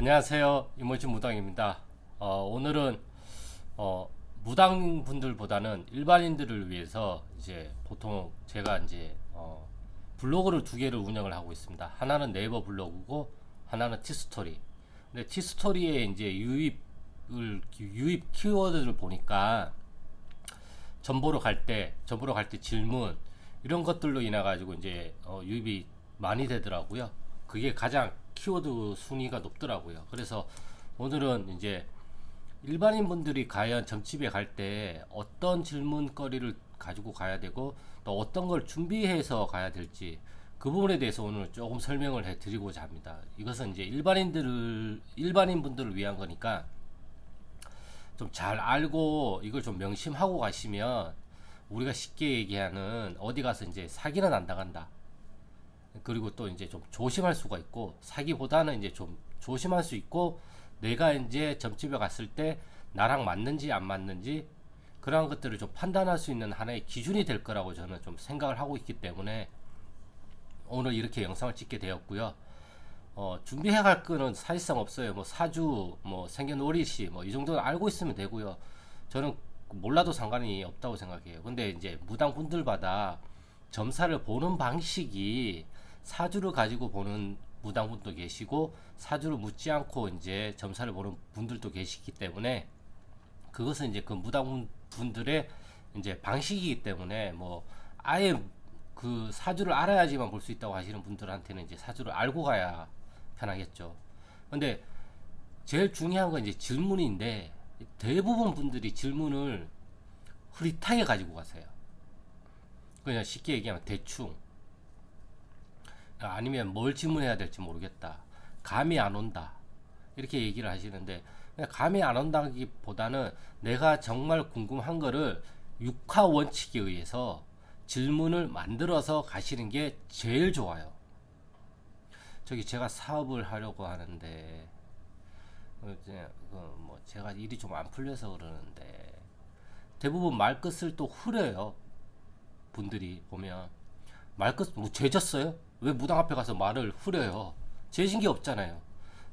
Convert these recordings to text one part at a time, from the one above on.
안녕하세요. 이모진 무당입니다. 오늘은 무당분들보다는 일반인들을 위해서 이제 보통 제가 이제 블로그를 두 개를 운영을 하고 있습니다. 하나는 네이버 블로그고 하나는 티스토리. 근데 티스토리에 이제 유입 키워드를 보니까 전보로 갈 때 질문 이런 것들로 인해 가지고 이제 유입이 많이 되더라고요. 그게 가장 키워드 순위가 높더라고요. 그래서 오늘은 이제 일반인 분들이 과연 점집에 갈 때 어떤 질문거리를 가지고 가야 되고 또 어떤 걸 준비해서 가야 될지 그 부분에 대해서 오늘 조금 설명을 해 드리고자 합니다. 이것은 이제 일반인 분들을 위한 거니까 좀 잘 알고 이걸 좀 명심하고 가시면 우리가 쉽게 얘기하는 어디 가서 이제 사기는 안 당한다. 그리고 또 이제 좀 조심할 수가 있고 사기보다는 이제 좀 조심할 수 있고 내가 이제 점집에 갔을 때 나랑 맞는지 안 맞는지 그러한 것들을 좀 판단할 수 있는 하나의 기준이 될 거라고 저는 좀 생각을 하고 있기 때문에 오늘 이렇게 영상을 찍게 되었고요. 준비해 갈 거는 사실상 없어요. 뭐 사주, 뭐 생년월일시, 뭐 이 정도는 알고 있으면 되고요. 저는 몰라도 상관이 없다고 생각해요. 근데 이제 무당분들마다 점사를 보는 방식이 사주를 가지고 보는 무당분도 계시고 사주를 묻지 않고 이제 점사를 보는 분들도 계시기 때문에 그것은 이제 그 무당분들의 이제 방식이기 때문에 뭐 아예 그 사주를 알아야지만 볼 수 있다고 하시는 분들한테는 이제 사주를 알고 가야 편하겠죠. 근데 제일 중요한 건 이제 질문인데 대부분 분들이 질문을 흐릿하게 가지고 가세요. 그냥 쉽게 얘기하면 대충 아니면 뭘 질문해야 될지 모르겠다. 감이 안 온다. 이렇게 얘기를 하시는데 그냥 감이 안 온다기보다는 내가 정말 궁금한 거를 육하 원칙에 의해서 질문을 만들어서 가시는 게 제일 좋아요. 저기 제가 사업을 하려고 하는데 뭐 제가 일이 좀 안 풀려서 그러는데 대부분 말끝을 또 흐려요. 분들이 보면 말끝 뭐 죄졌어요? 왜 무당 앞에 가서 말을 흐려요? 죄진 게 없잖아요.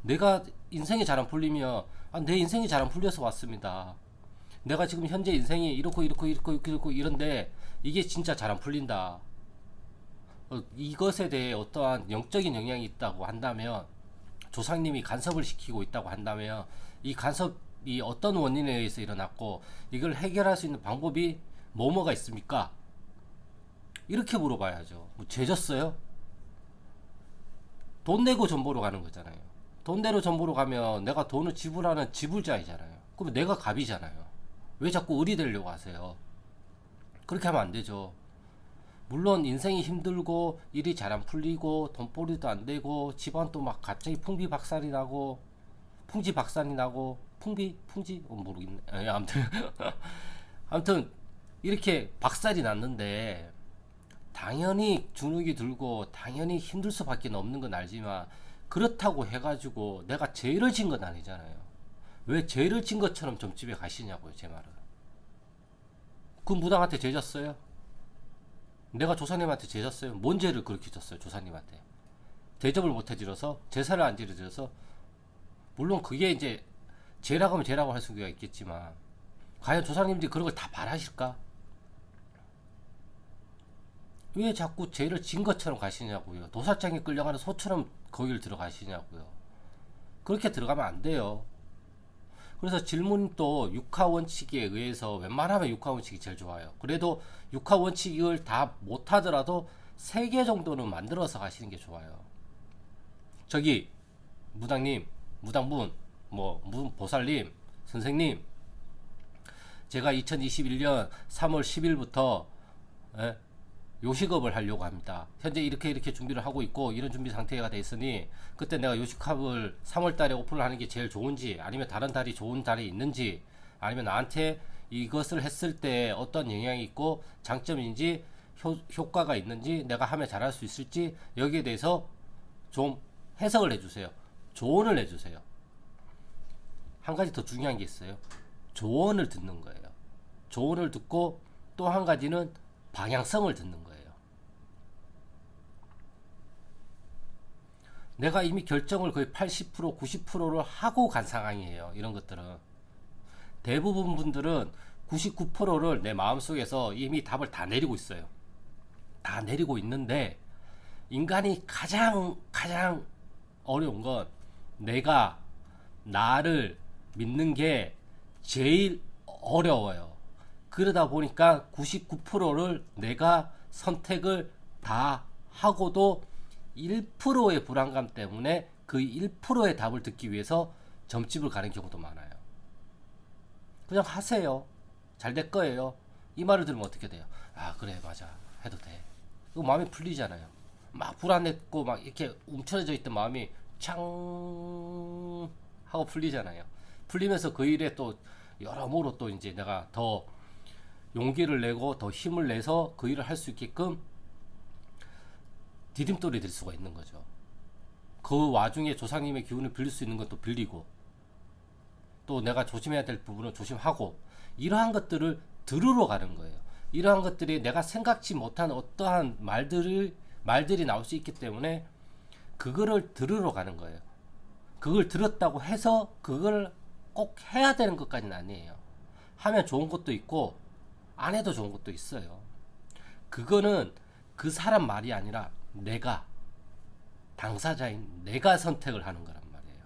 내가 인생이 잘 안 풀리면 내 인생이 잘 안 풀려서 왔습니다. 내가 지금 현재 인생이 이렇고 이런데 이게 진짜 잘 안 풀린다. 이것에 대해 어떠한 영적인 영향이 있다고 한다면 조상님이 간섭을 시키고 있다고 한다면 이 간섭이 어떤 원인에 의해서 일어났고 이걸 해결할 수 있는 방법이 뭐가 있습니까? 이렇게 물어봐야죠. 뭐 죄졌어요? 돈 내고 전 보러 가는 거잖아요. 돈 내로 전 보러 가면 내가 돈을 지불하는 지불자이잖아요. 그럼 내가 갑이잖아요. 왜 자꾸 을이 되려고 하세요? 그렇게 하면 안 되죠. 물론 인생이 힘들고 일이 잘 안 풀리고 돈벌이도 안 되고 집안도 막 갑자기 풍비박산이 나고 풍지박산이 나고 풍지 모르겠네. 아무튼 아무튼 이렇게 박살이 났는데 당연히 주눅이 들고 당연히 힘들 수밖에 없는 건 알지만 그렇다고 해가지고 내가 죄를 진 건 아니잖아요. 왜 죄를 진 것처럼 점집에 가시냐고요, 제 말은. 그 무당한테 죄 졌어요? 내가 조사님한테 죄 졌어요? 뭔 죄를 그렇게 졌어요, 조사님한테? 대접을 못 해드려서? 제사를 안 지려드려서? 물론 그게 이제 죄라고 하면 죄라고 할 수가 있겠지만 과연 조사님들이 그런 걸 다 바라실까? 왜 자꾸 죄를 진 것처럼 가시냐고요. 도살장에 끌려가는 소처럼 거기를 들어가시냐고요. 그렇게 들어가면 안 돼요. 그래서 질문도 육하 원칙에 의해서 웬만하면 육하 원칙이 제일 좋아요. 그래도 육하 원칙을 다 못하더라도 3개 정도는 만들어서 가시는 게 좋아요. 저기 무당님, 무당분, 뭐 보살님, 선생님, 제가 2021년 3월 10일부터 요식업을 하려고 합니다. 현재 이렇게 준비를 하고 있고 이런 준비 상태가 돼 있으니 그때 내가 요식업을 3월 달에 오픈을 하는 게 제일 좋은지 아니면 다른 달이 좋은 달이 있는지 아니면 나한테 이것을 했을 때 어떤 영향이 있고 장점인지 효과가 있는지 내가 하면 잘할 수 있을지 여기에 대해서 좀 해석을 해주세요. 조언을 해주세요. 한 가지 더 중요한 게 있어요. 조언을 듣는 거예요. 조언을 듣고 또 한 가지는 방향성을 듣는 거예요. 내가 이미 결정을 거의 80% 90%를 하고 간 상황이에요. 이런 것들은 대부분 분들은 99%를 내 마음속에서 이미 답을 다 내리고 있어요. 다 내리고 있는데 인간이 가장 어려운 건 내가 나를 믿는 게 제일 어려워요. 그러다 보니까 99%를 내가 선택을 다 하고도 1%의 불안감 때문에 그 1%의 답을 듣기 위해서 점집을 가는 경우도 많아요. 그냥 하세요. 잘 될 거예요. 이 말을 들으면 어떻게 돼요? 아, 그래, 맞아. 해도 돼. 그 마음이 풀리잖아요. 막 불안했고 막 이렇게 움츠러져 있던 마음이 창 하고 풀리잖아요. 풀리면서 그 일에 또 여러모로 또 이제 내가 더 용기를 내고 더 힘을 내서 그 일을 할 수 있게끔 디딤돌이 될 수가 있는 거죠. 그 와중에 조상님의 기운을 빌릴 수 있는 것도 빌리고 또 내가 조심해야 될 부분은 조심하고 이러한 것들을 들으러 가는 거예요. 이러한 것들이 내가 생각지 못한 어떠한 말들이 나올 수 있기 때문에 그거를 들으러 가는 거예요. 그걸 들었다고 해서 그걸 꼭 해야 되는 것까지는 아니에요. 하면 좋은 것도 있고 안 해도 좋은 것도 있어요. 그거는 그 사람 말이 아니라 내가 당사자인 내가 선택을 하는 거란 말이에요.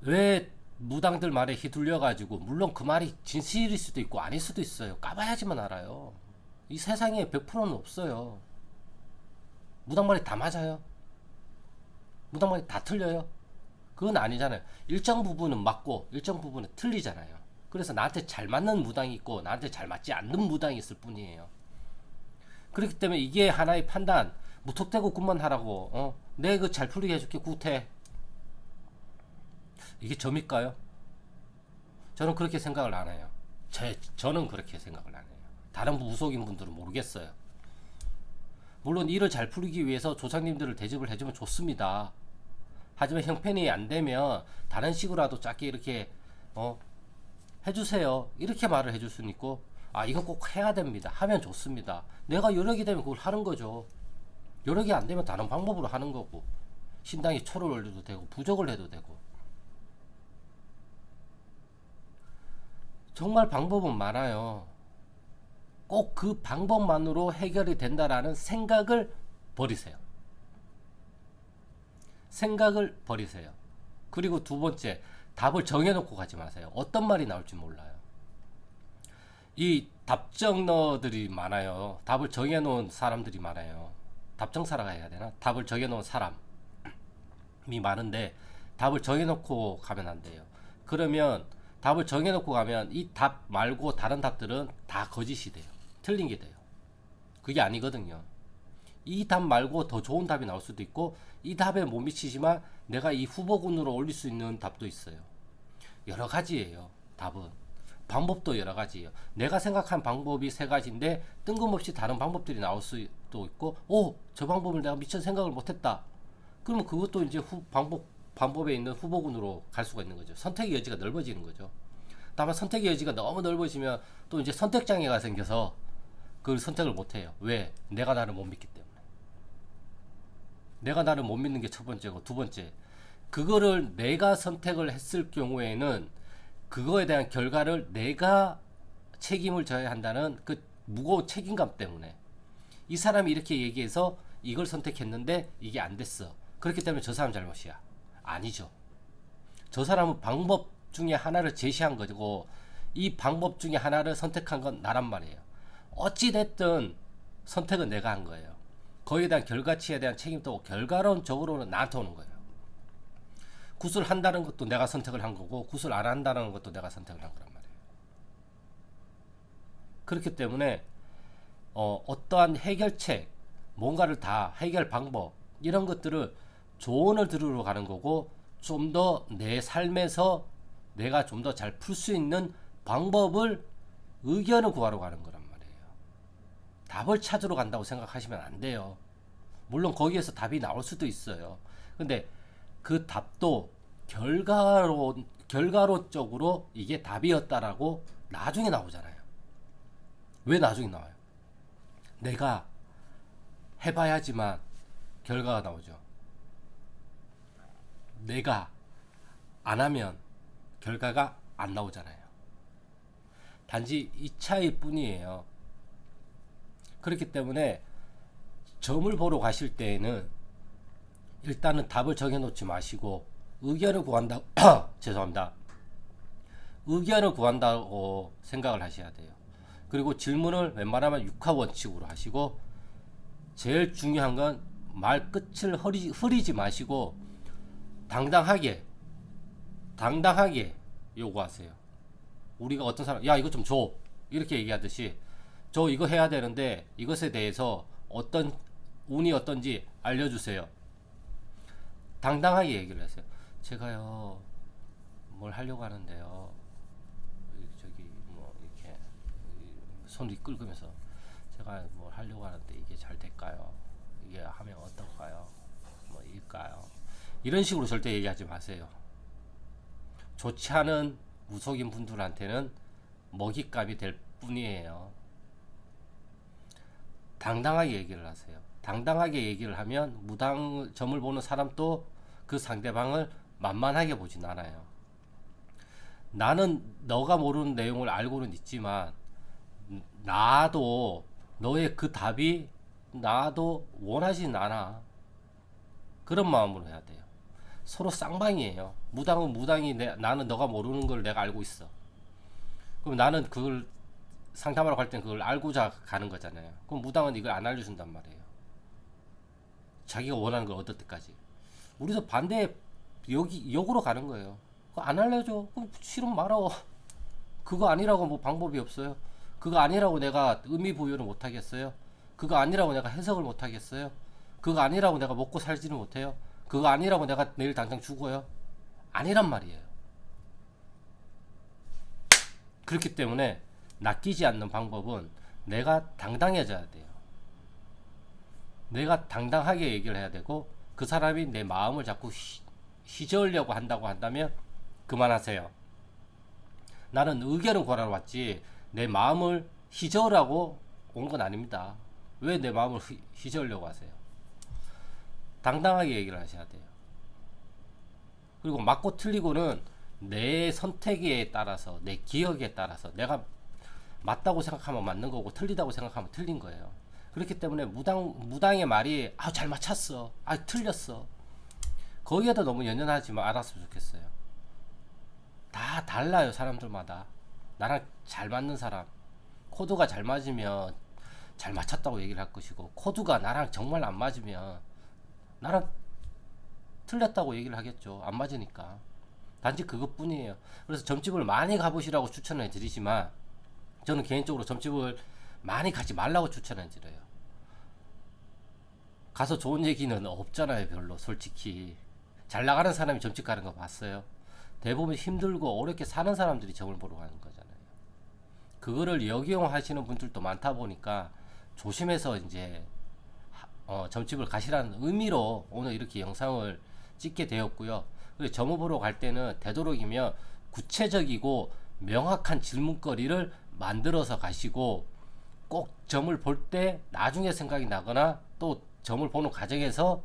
왜 무당들 말에 휘둘려 가지고 물론 그 말이 진실일 수도 있고 아닐 수도 있어요. 까봐야지만 알아요. 이 세상에 100%는 없어요. 무당 말이 다 맞아요. 무당 말이 다 틀려요. 그건 아니잖아요. 일정 부분은 맞고 일정 부분은 틀리잖아요. 그래서 나한테 잘 맞는 무당이 있고 나한테 잘 맞지 않는 무당이 있을 뿐이에요. 그렇기 때문에 이게 하나의 판단. 무턱대고 굿만 하라고 내 그 잘 풀리게 해줄게 굿해. 이게 점일까요? 저는 그렇게 생각을 안 해요. 저는 그렇게 생각을 안 해요. 다른 무속인 분들은 모르겠어요. 물론 일을 잘 풀기 위해서 조상님들을 대접을 해주면 좋습니다. 하지만 형편이 안 되면 다른 식으로라도 짧게 이렇게 해주세요. 이렇게 말을 해줄 수는 있고 아 이건 꼭 해야 됩니다. 하면 좋습니다. 내가 여력이 되면 그걸 하는 거죠. 여력이 안 되면 다른 방법으로 하는 거고 신당에 초를 올려도 되고 부적을 해도 되고 정말 방법은 많아요. 꼭 그 방법만으로 해결이 된다라는 생각을 버리세요. 생각을 버리세요. 그리고 두 번째, 답을 정해놓고 가지 마세요. 어떤 말이 나올지 몰라요. 이 답정너들이 많아요. 답을 정해놓은 사람들이 많아요. 답정사라고 해야 되나? 답을 정해놓은 사람이 많은데 답을 정해놓고 가면 안 돼요. 그러면 답을 정해놓고 가면 이 답 말고 다른 답들은 다 거짓이 돼요. 틀린 게 돼요. 그게 아니거든요. 이 답 말고 더 좋은 답이 나올 수도 있고 이 답에 못 미치지만 내가 이 후보군으로 올릴 수 있는 답도 있어요. 여러 가지예요. 답은. 방법도 여러 가지예요. 내가 생각한 방법이 세 가지인데 뜬금없이 다른 방법들이 나올 수도 있고 저 방법을 내가 미처 생각을 못했다. 그러면 그것도 이제 방법에 있는 후보군으로 갈 수가 있는 거죠. 선택의 여지가 넓어지는 거죠. 다만 선택의 여지가 너무 넓어지면 또 이제 선택장애가 생겨서 그걸 선택을 못해요. 왜? 내가 나를 못 믿기 때문에. 내가 나를 못 믿는 게 첫 번째고 두 번째, 그거를 내가 선택을 했을 경우에는 그거에 대한 결과를 내가 책임을 져야 한다는 그 무거운 책임감 때문에 이 사람이 이렇게 얘기해서 이걸 선택했는데 이게 안 됐어. 그렇기 때문에 저 사람 잘못이야. 아니죠. 저 사람은 방법 중에 하나를 제시한 거고 이 방법 중에 하나를 선택한 건 나란 말이에요. 어찌됐든 선택은 내가 한 거예요. 거기에 대한 결과치에 대한 책임도 결과론적으로는 나한테 오는 거예요. 굿을 한다는 것도 내가 선택을 한 거고 굿을 안 한다는 것도 내가 선택을 한 거란 말이에요. 그렇기 때문에 어떠한 해결책, 뭔가를 다 해결 방법 이런 것들을 조언을 들으러 가는 거고 좀 더 내 삶에서 내가 좀 더 잘 풀 수 있는 방법을 의견을 구하러 가는 거란 말이에요. 답을 찾으러 간다고 생각하시면 안 돼요. 물론 거기에서 답이 나올 수도 있어요. 근데 그 답도 결과론적으로 이게 답이었다라고 나중에 나오잖아요. 왜 나중에 나와요? 내가 해봐야지만 결과가 나오죠. 내가 안 하면 결과가 안 나오잖아요. 단지 이 차이 뿐이에요. 그렇기 때문에 점을 보러 가실 때에는 일단은 답을 정해놓지 마시고 의견을 구한다. 죄송합니다. 의견을 구한다고 생각을 하셔야 돼요. 그리고 질문을 웬만하면 육하 원칙으로 하시고, 제일 중요한 건 말 끝을 흐리지 마시고 당당하게 요구하세요. 우리가 어떤 사람, 야 이거 좀 줘, 이렇게 얘기하듯이, 저 이거 해야 되는데 이것에 대해서 어떤 운이 어떤지 알려주세요. 당당하게 얘기를 하세요. 제가요 뭘 하려고 하는데요, 저기 뭐 이렇게 손 이끌면서 제가 뭘 하려고 하는데 이게 잘 될까요? 이게 하면 어떨까요? 뭐 일까요? 이런 식으로 절대 얘기하지 마세요. 좋지 않은 무속인 분들한테는 먹잇감이 될 뿐이에요. 당당하게 얘기를 하세요. 당당하게 얘기를 하면 무당점을 보는 사람도 그 상대방을 만만하게 보진 않아요. 나는 너가 모르는 내용을 알고는 있지만 나도 너의 그 답이 나도 원하진 않아. 그런 마음으로 해야 돼요. 서로 쌍방이에요. 무당은 무당이 나는 너가 모르는 걸 내가 알고 있어. 그럼 나는 그걸 상담하러 갈 땐 그걸 알고자 가는 거잖아요. 그럼 무당은 이걸 안 알려준단 말이에요. 자기가 원하는 걸 얻을 때까지. 우리도 반대 역으로 가는 거예요. 그거 안 알려줘. 그럼 싫으면 말아. 그거 아니라고 뭐 방법이 없어요. 그거 아니라고 내가 의미 부여를 못 하겠어요. 그거 아니라고 내가 해석을 못 하겠어요. 그거 아니라고 내가 먹고 살지는 못해요. 그거 아니라고 내가 내일 당장 죽어요. 아니란 말이에요. 그렇기 때문에 낚이지 않는 방법은 내가 당당해져야 돼요. 내가 당당하게 얘기를 해야 되고, 그 사람이 내 마음을 자꾸 휘저으려고 한다고 한다면 그만하세요. 나는 의견을 구하러 왔지 내 마음을 휘저으라고 온 건 아닙니다. 왜 내 마음을 휘저으려고 하세요? 당당하게 얘기를 하셔야 돼요. 그리고 맞고 틀리고는 내 선택에 따라서, 내 기억에 따라서, 내가 맞다고 생각하면 맞는 거고 틀리다고 생각하면 틀린 거예요. 그렇기 때문에 무당의 말이 잘 맞췄어, 틀렸어, 거기에도 너무 연연하지 말았으면 좋겠어요. 다 달라요. 사람들마다. 나랑 잘 맞는 사람, 코드가 잘 맞으면 잘 맞췄다고 얘기를 할 것이고, 코드가 나랑 정말 안 맞으면 나랑 틀렸다고 얘기를 하겠죠. 안 맞으니까. 단지 그것뿐이에요. 그래서 점집을 많이 가보시라고 추천을 드리지만, 저는 개인적으로 점집을 많이 가지 말라고 추천을 드려요. 가서 좋은 얘기는 없잖아요. 별로. 솔직히 잘 나가는 사람이 점집 가는 거 봤어요? 대부분 힘들고 어렵게 사는 사람들이 점을 보러 가는 거잖아요. 그거를 역이용하시는 분들도 많다 보니까 조심해서 이제 점집을 가시라는 의미로 오늘 이렇게 영상을 찍게 되었고요. 그리고 점을 보러 갈 때는 되도록이면 구체적이고 명확한 질문거리를 만들어서 가시고, 꼭 점을 볼 때 나중에 생각이 나거나 또 점을 보는 과정에서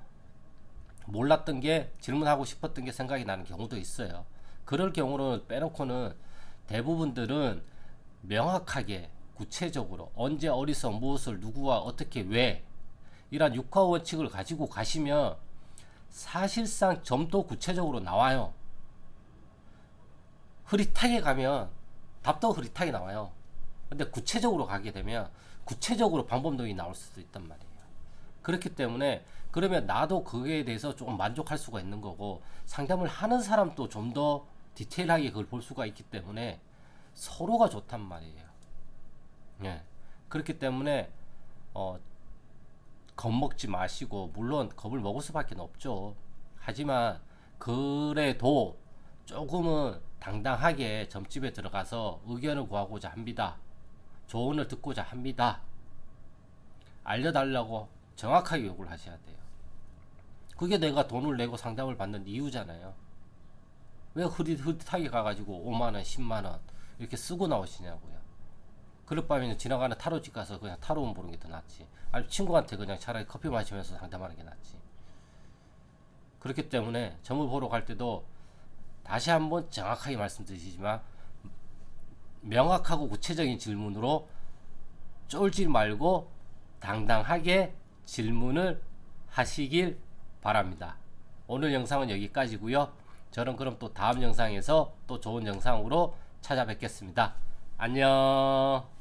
몰랐던 게, 질문하고 싶었던 게 생각이 나는 경우도 있어요. 그럴 경우는 빼놓고는 대부분들은 명확하게 구체적으로 언제 어디서 무엇을 누구와 어떻게 왜, 이런 육하 원칙을 가지고 가시면 사실상 점도 구체적으로 나와요. 흐릿하게 가면 답도 흐릿하게 나와요. 근데 구체적으로 가게 되면 구체적으로 방법론이 나올 수도 있단 말이에요. 그렇기 때문에 그러면 나도 그거에 대해서 조금 만족할 수가 있는 거고, 상담을 하는 사람도 좀 더 디테일하게 그걸 볼 수가 있기 때문에 서로가 좋단 말이에요. 예. 그렇기 때문에 겁먹지 마시고, 물론 겁을 먹을 수밖에 없죠. 하지만 그래도 조금은 당당하게 점집에 들어가서 의견을 구하고자 합니다. 조언을 듣고자 합니다. 알려달라고 정확하게 요구를 하셔야 돼요. 그게 내가 돈을 내고 상담을 받는 이유잖아요. 왜 흐릿하게 가가지고 5만원 10만원 이렇게 쓰고 나오시냐고요. 그럴 바에는 지나가는 타로집 가서 그냥 타로만 보는 게 더 낫지. 아니 친구한테 그냥 차라리 커피 마시면서 상담하는 게 낫지. 그렇기 때문에 점을 보러 갈 때도 다시 한번 정확하게 말씀드리지만 명확하고 구체적인 질문으로 쫄지 말고 당당하게 질문을 하시길 바랍니다. 오늘 영상은 여기까지고요. 저는 그럼 또 다음 영상에서 또 좋은 영상으로 찾아뵙겠습니다. 안녕.